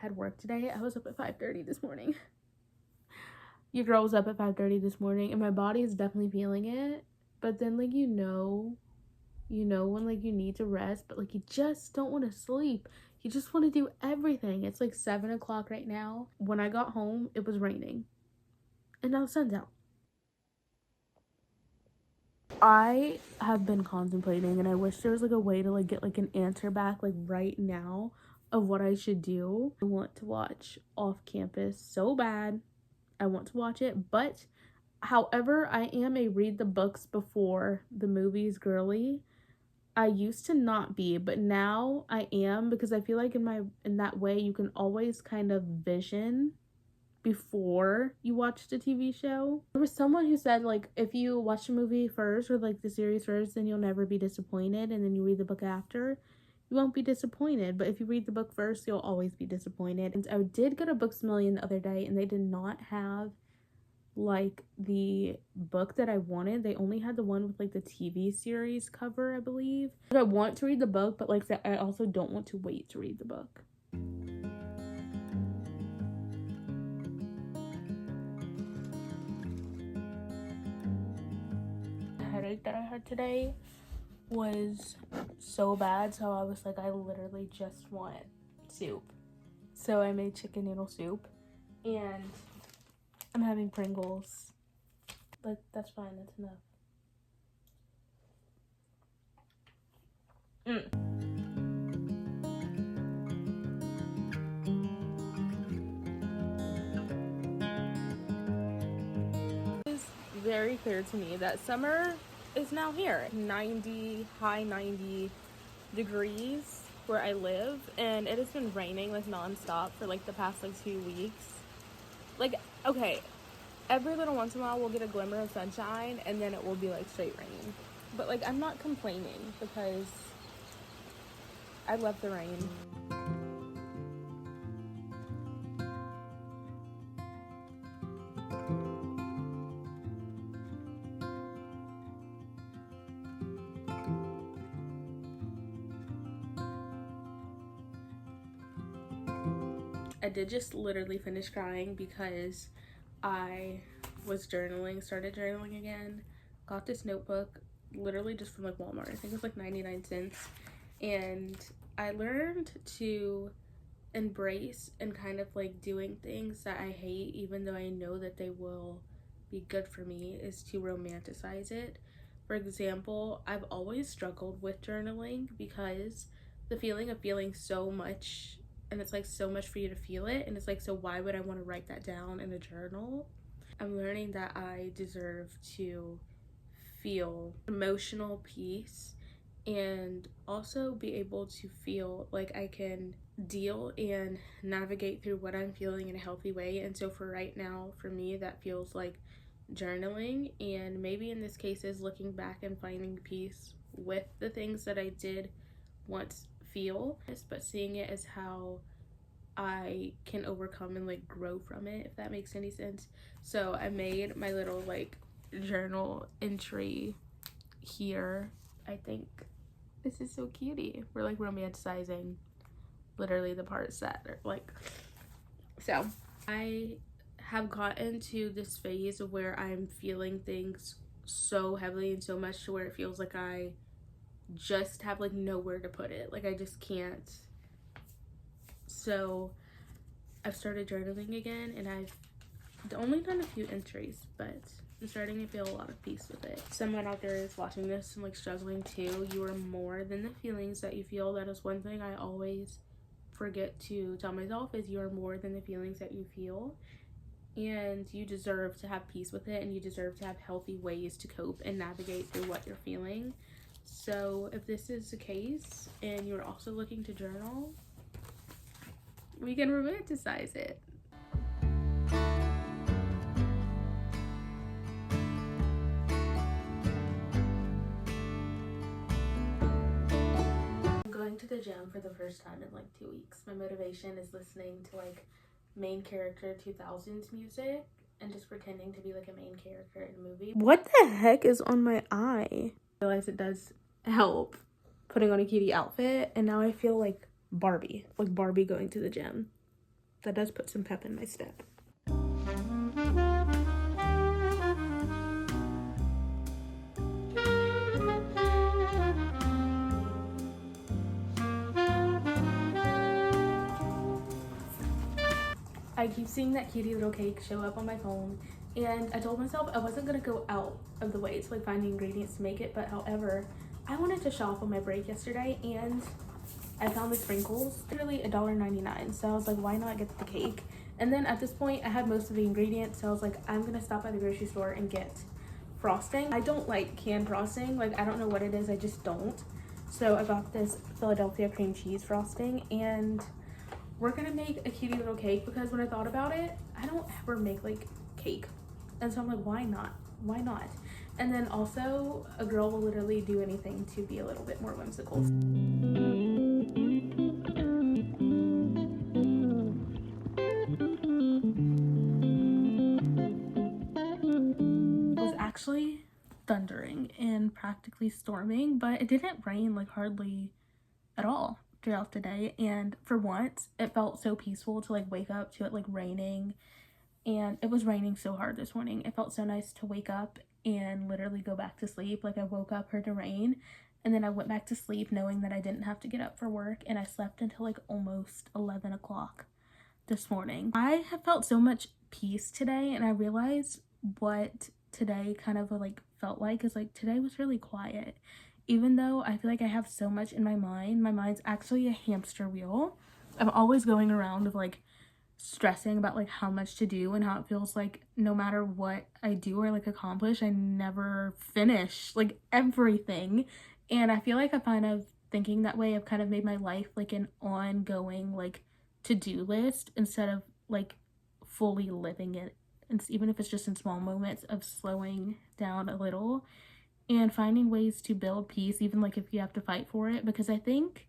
had work today, I was up at 5:30 this morning. Your girl was up at 5:30 this morning, and my body is definitely feeling it. But then, like, when, like, you need to rest, but, like, you just don't want to sleep. You just want to do everything. It's, like, 7 o'clock right now. When I got home, it was raining. And now the sun's out. I have been contemplating, and I wish there was, like, a way to, like, get, like, an answer back, like, right now of what I should do. I want to watch Off Campus so bad. I want to watch it, but however, I am a read the books before the movies girly. I used to not be, but now I am, because I feel like in that way you can always kind of vision before you watch the TV show. There was someone who said, like, if you watch the movie first, or like the series first, then you'll never be disappointed, and then you read the book after, you won't be disappointed. But if you read the book first, you'll always be disappointed. And I did go to Books A Million the other day, and they did not have like the book that I wanted. They only had the one with like the TV series cover, I believe. But I want to read the book, but like I also don't want to wait to read the book. The headache that I had today was so bad, so I was like, I literally just want soup. So I made chicken noodle soup, and I'm having Pringles. But that's fine, that's enough. It's very clear to me that summer is now here. 90, high 90 degrees where I live, and it has been raining like nonstop for like the past like 2 weeks. Like, okay, every little once in a while we'll get a glimmer of sunshine, and then it will be like straight rain. But like, I'm not complaining because I love the rain. I did just literally finish crying because I started journaling again. Got this notebook literally just from like Walmart. I think it was like 99 cents. And I learned to embrace and kind of like doing things that I hate, even though I know that they will be good for me, is to romanticize it. For example, I've always struggled with journaling because the feeling of feeling so much, and it's like so much for you to feel it, and it's like, so why would I want to write that down in a journal? I'm learning that I deserve to feel emotional peace and also be able to feel like I can deal and navigate through what I'm feeling in a healthy way. And so for right now, for me, that feels like journaling, and maybe in this case is looking back and finding peace with the things that I did once feel, but seeing it as how I can overcome and like grow from it, if that makes any sense. So I made my little like journal entry here. I think this is so cutie. We're like romanticizing literally the parts that are like, so I have gotten to this phase of where I'm feeling things so heavily and so much to where it feels like I just have like nowhere to put it. Like I just can't. So I've started journaling again, and I've only done a few entries, but I'm starting to feel a lot of peace with it. Someone out there is watching this and like struggling too. You are more than the feelings that you feel. That is one thing I always forget to tell myself, is you are more than the feelings that you feel, and you deserve to have peace with it, and you deserve to have healthy ways to cope and navigate through what you're feeling. So if this is the case and you're also looking to journal, we can romanticize it. I'm going to the gym for the first time in like 2 weeks. My motivation is listening to like main character 2000s music and just pretending to be like a main character in a movie. What the heck is on my eye? I realize it does help putting on a cutie outfit, and now I feel like Barbie going to the gym. That does put some pep in my step. I keep seeing that cutie little cake show up on my phone, and I told myself I wasn't gonna go out of the way to like find the ingredients to make it, but however, I wanted to shop on my break yesterday and I found the sprinkles, literally $1.99. So I was like, why not get the cake? And then at this point, I had most of the ingredients, so I was like, I'm gonna stop by the grocery store and get frosting. I don't like canned frosting, like I don't know what it is, I just don't. So I got this Philadelphia cream cheese frosting, and we're gonna make a cutie little cake because when I thought about it, I don't ever make like cake. And so I'm like, why not? Why not? And then also, a girl will literally do anything to be a little bit more whimsical. It was actually thundering and practically storming, but it didn't rain like hardly at all throughout the day, and for once it felt so peaceful to like wake up to it like raining. And it was raining so hard this morning, it felt so nice to wake up and literally go back to sleep. Like I woke up, heard the rain, and then I went back to sleep knowing that I didn't have to get up for work, and I slept until like almost 11 o'clock this morning. I have felt so much peace today, and I realized what today kind of like felt like is like today was really quiet. Even though I feel like I have so much in my mind's actually a hamster wheel. I'm always going around of like stressing about like how much to do and how it feels like no matter what I do or like accomplish, I never finish like everything. And I feel like I kind of thinking that way, I've kind of made my life like an ongoing like to-do list instead of like fully living it. And even if it's just in small moments of slowing down a little and finding ways to build peace, even like if you have to fight for it, because I think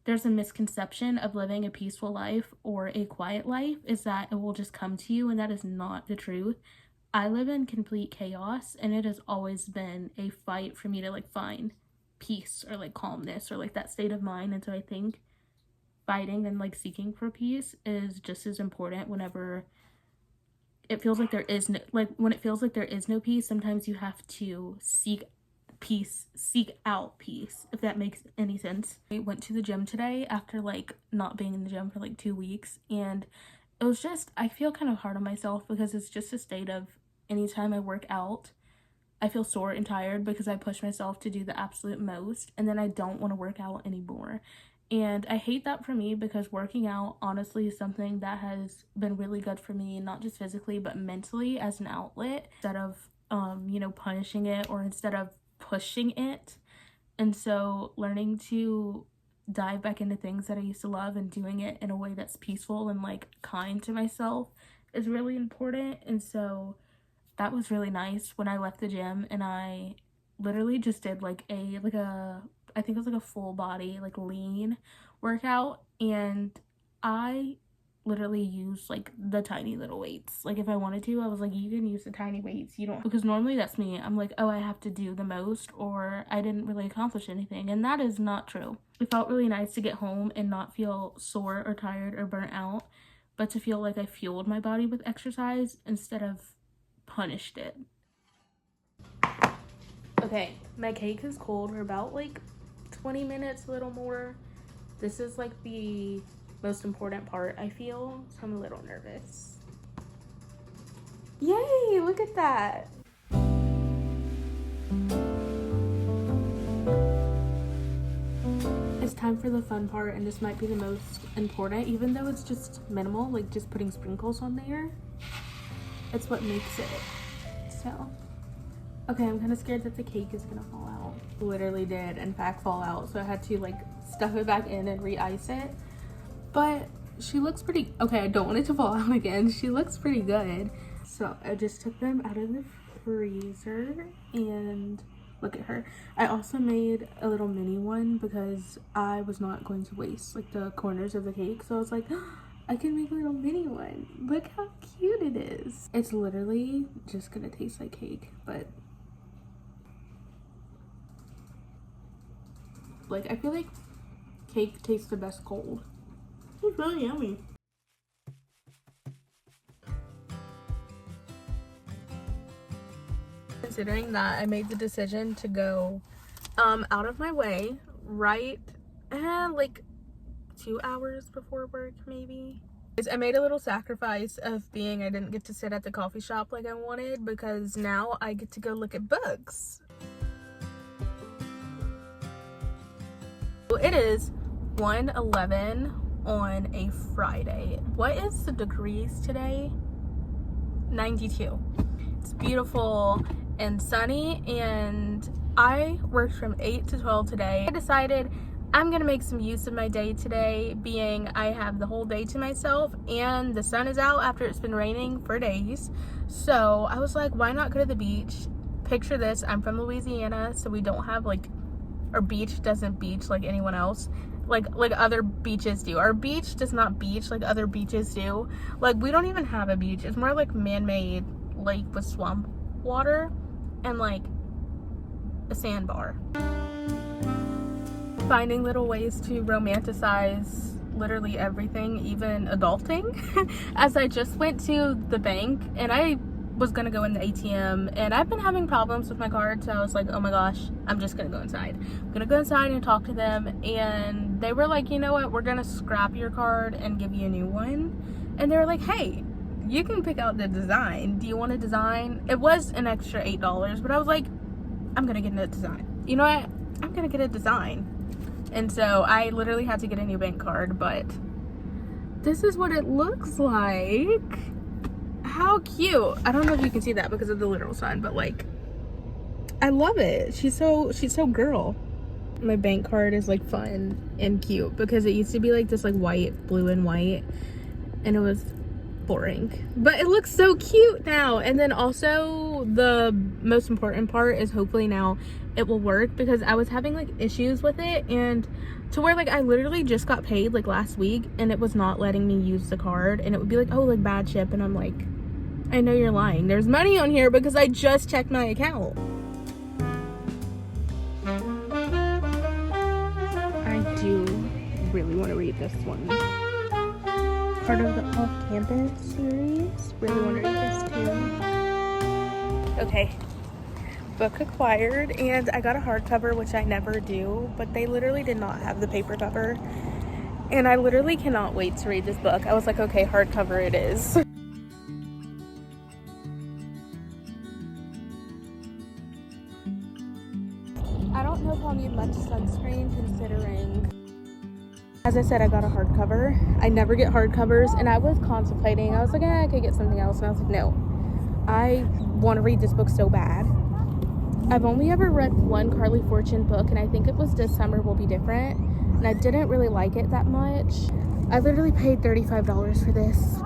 there's a misconception of living a peaceful life or a quiet life is that it will just come to you, and that is not the truth. I live in complete chaos, and it has always been a fight for me to like find peace or like calmness or like that state of mind. And so I think fighting and like seeking for peace is just as important whenever it feels like there is no, like when it feels like there is no peace. Sometimes you have to seek out peace, if that makes any sense. I went to the gym today after like not being in the gym for like 2 weeks, and it was just, I feel kind of hard on myself because it's just a state of anytime I work out, I feel sore and tired because I push myself to do the absolute most, and then I don't want to work out anymore. And I hate that for me because working out honestly is something that has been really good for me, not just physically but mentally as an outlet, instead of punishing it or instead of pushing it. And so learning to dive back into things that I used to love and doing it in a way that's peaceful and like kind to myself is really important. And so that was really nice when I left the gym, and I literally just did like I think it was like a full body like lean workout, and I literally use like the tiny little weights. Like if I wanted to, I was like, you can use the tiny weights, you don't, because normally that's me, I'm like, oh, I have to do the most or I didn't really accomplish anything, and that is not true. It felt really nice to get home and not feel sore or tired or burnt out, but to feel like I fueled my body with exercise instead of punished it. Okay, my cake is cold for about like 20 minutes, a little more. This is like the most important part, I feel, so I'm a little nervous. Yay, look at that. It's time for the fun part, and this might be the most important, even though it's just minimal, like just putting sprinkles on there. It's what makes it. So, okay, I'm kind of scared that the cake is gonna fall out. Literally did, in fact, fall out, so I had to like stuff it back in and re-ice it. But she looks pretty, okay, I don't want it to fall out again. She looks pretty good. So I just took them out of the freezer, and look at her. I also made a little mini one because I was not going to waste like the corners of the cake. So I was like, I can make a little mini one. Look how cute it is. It's literally just gonna taste like cake, but like I feel like cake tastes the best cold. It's really yummy. considering that I made the decision to go out of my way right like 2 hours before work maybe. I made a little sacrifice of I didn't get to sit at the coffee shop like I wanted, because now I get to go look at books. It is 1:11 on a Friday. What is the degrees today? 92. It's beautiful and sunny, and I worked from 8 to 12 today. I decided I'm gonna make some use of my day today, being I have the whole day to myself and the sun is out after it's been raining for days. So I was like, why not go to the beach? Picture this, I'm from Louisiana, so we don't have like, our beach doesn't beach like anyone else. Like other beaches do. Our beach does not beach like other beaches do. Like, we don't even have a beach. It's more like man-made lake with swamp water and like a sandbar. Finding little ways to romanticize literally everything, even adulting. As I just went to the bank and I was gonna go in the ATM, and I've been having problems with my card, so I was like, oh my gosh, I'm just gonna go inside. I'm gonna go inside and talk to them, and they were like, you know what, we're gonna scrap your card and give you a new one. And they were like, hey, you can pick out the design. Do you want a design? It was an extra $8, but I was like, I'm gonna get a design. You know what? I'm gonna get a design. And so I literally had to get a new bank card, but this is what it looks like. How cute. I don't know if you can see that because of the literal sun, but like, I love it. She's so girl. My bank card is like fun and cute because it used to be like this like white, blue and white, and it was boring, but it looks so cute now. And then also the most important part is hopefully now it will work, because I was having like issues with it, and to where like I literally just got paid like last week and it was not letting me use the card, and it would be like, oh, like bad chip, and I'm like, I know you're lying, there's money on here because I just checked my account. I do really want to read this one. Part of the off-campus series. Really want to read this too. Okay. Book acquired, and I got a hardcover, which I never do, but they literally did not have the paper cover, and I literally cannot wait to read this book. I was like, okay, hardcover it is. I don't know if I'll need much sunscreen, considering, as I said, I got a hardcover. I never get hardcovers, and I was contemplating. I was like, I could get something else, and I was like, no, I want to read this book so bad. I've only ever read one Carly Fortune book, and I think it was This Summer Will Be Different, and I didn't really like it that much. I literally paid $35 for this.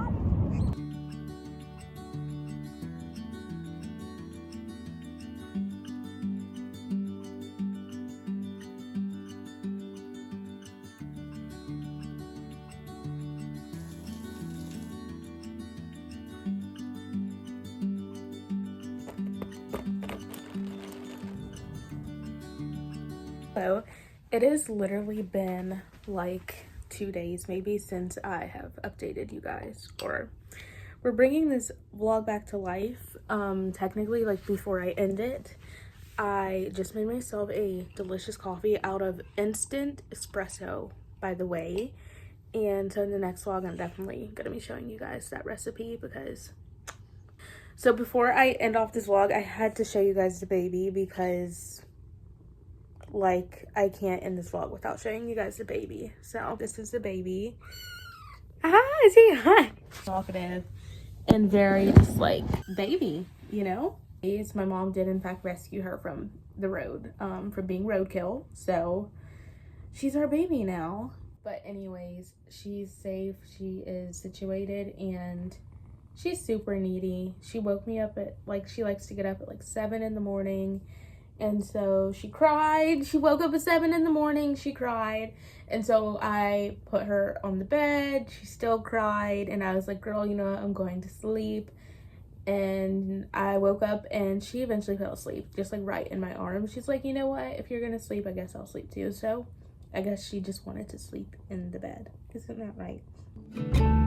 So it has literally been like 2 days maybe since I have updated you guys, or we're bringing this vlog back to life. Technically, like, before I end it, I just made myself a delicious coffee out of instant espresso, by the way. And so in the next vlog, I'm definitely gonna be showing you guys that recipe, because so before I end off this vlog, I had to show you guys the baby, because like, I can't end this vlog without showing you guys the baby. So this is the baby. Hi, say hi. Talkative and very just like baby, you know. My mom did in fact rescue her from the road, from being roadkill. So she's our baby now. But anyways, she's safe. She is situated, and she's super needy. She woke me up at, like, she likes to get up at like 7 in the morning. And so she cried. She woke up at 7 in the morning. She cried. And so I put her on the bed. She still cried. And I was like, girl, you know what? I'm going to sleep. And I woke up, and she eventually fell asleep, just like right in my arms. She's like, you know what? If you're going to sleep, I guess I'll sleep too. So I guess she just wanted to sleep in the bed. Isn't that right?